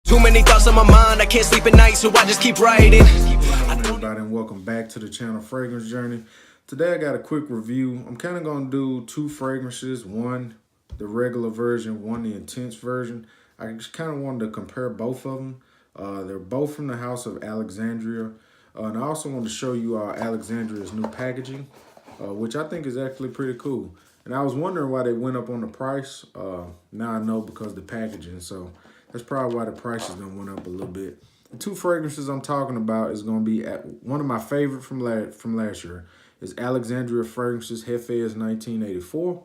Too many thoughts on my mind, I can't sleep at night, so I just keep writing. Everybody, and welcome back to the channel Fragrance Journey. Today I got a quick review. I'm kind of going to do two fragrances, one the regular version, one the intense version. I just kind of wanted to compare both of them. They're both from the house of Alexandria. And I also want to show you Alexandria's new packaging, which I think is actually pretty cool. And I was wondering why they went up on the price. Now I know because of the packaging. So that's probably why the price is going to went up a little bit. The two fragrances I'm talking about is going to be one of my favorite from last year is Alexandria Fragrances Hafez 1984.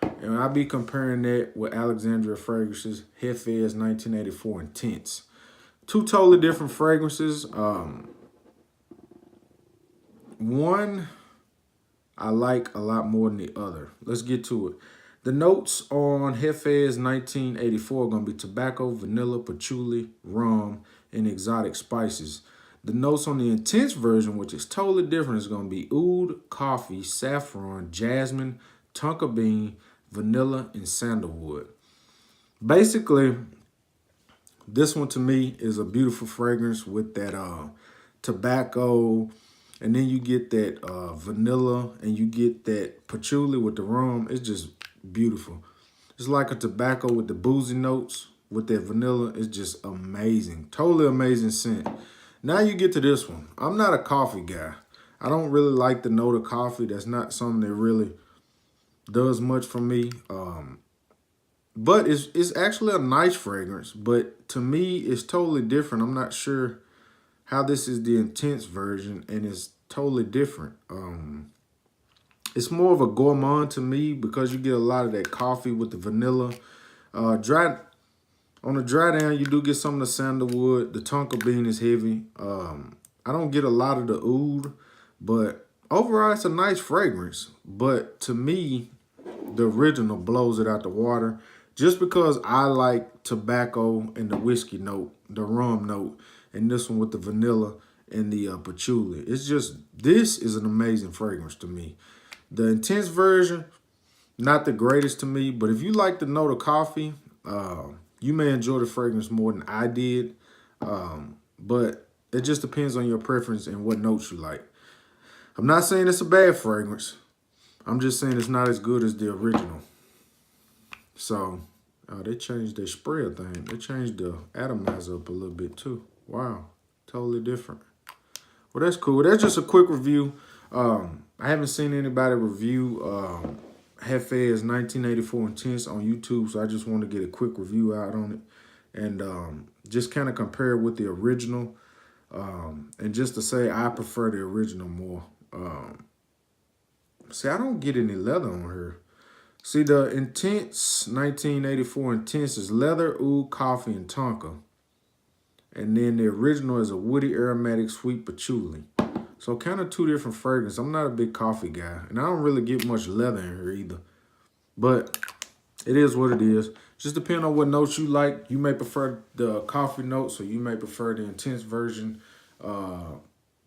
And I'll be comparing that with Alexandria Fragrances Hafez 1984 Intense. Two totally different fragrances. One I like a lot more than the other. Let's get to it. The notes on Hafez 1984 are going to be tobacco, vanilla, patchouli, rum, and exotic spices. The notes on the intense version, which is totally different, is going to be oud, coffee, saffron, jasmine, tonka bean, vanilla, and sandalwood. Basically, this one to me is a beautiful fragrance with that tobacco, and then you get that vanilla, and you get that patchouli with the rum. It's just beautiful. It's like a tobacco with the boozy notes with that vanilla. It's just amazing. Totally amazing scent. Now you get to this one. I'm not a coffee guy. I don't really like the note of coffee. That's not something that really does much for me. But it's actually a nice fragrance. But to me, it's totally different. I'm not sure how this is the intense version, and it's totally different. It's more of a gourmand to me because you get a lot of that coffee with the vanilla. On the dry down, you do get some of the sandalwood. The tonka bean is heavy. I don't get a lot of the oud, but overall, it's a nice fragrance. But to me, the original blows it out the water just because I like tobacco and the whiskey note, the rum note, and this one with the vanilla and the patchouli. It's just, this is an amazing fragrance to me. The intense version, not the greatest to me, but if you like the note of coffee, you may enjoy the fragrance more than I did. But it just depends on your preference and what notes you like. I'm not saying it's a bad fragrance. I'm just saying it's not as good as the original. So, they changed their sprayer thing. They changed the atomizer up a little bit too. Wow, totally different. Well, that's cool. That's just a quick review. I haven't seen anybody review Hafez 1984 Intense on YouTube, so I just want to get a quick review out on it and just kind of compare it with the original. And just to say, I prefer the original more. See, I don't get any leather on her. See, the Intense 1984 Intense is leather, oud, coffee, and tonka. And then the original is a woody, aromatic, sweet patchouli. So kind of two different fragrances. I'm not a big coffee guy. And I don't really get much leather in here either. But it is what it is. Just depending on what notes you like. You may prefer the coffee notes or you may prefer the intense version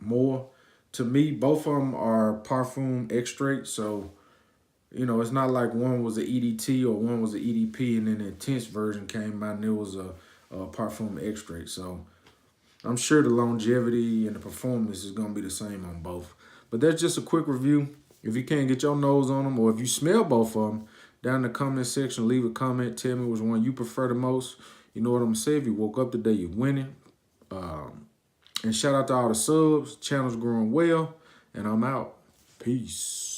more. To me, both of them are parfum extract. So, you know, it's not like one was an EDT or one was an EDP and then the intense version came out and it was a parfum extract. So I'm sure the longevity and the performance is going to be the same on both. But that's just a quick review. If you can't get your nose on them or if you smell both of them, down in the comment section, leave a comment. Tell me which one you prefer the most. You know what I'm going to say. If you woke up today, you're winning. And shout out to all the subs. Channel's growing well. And I'm out. Peace.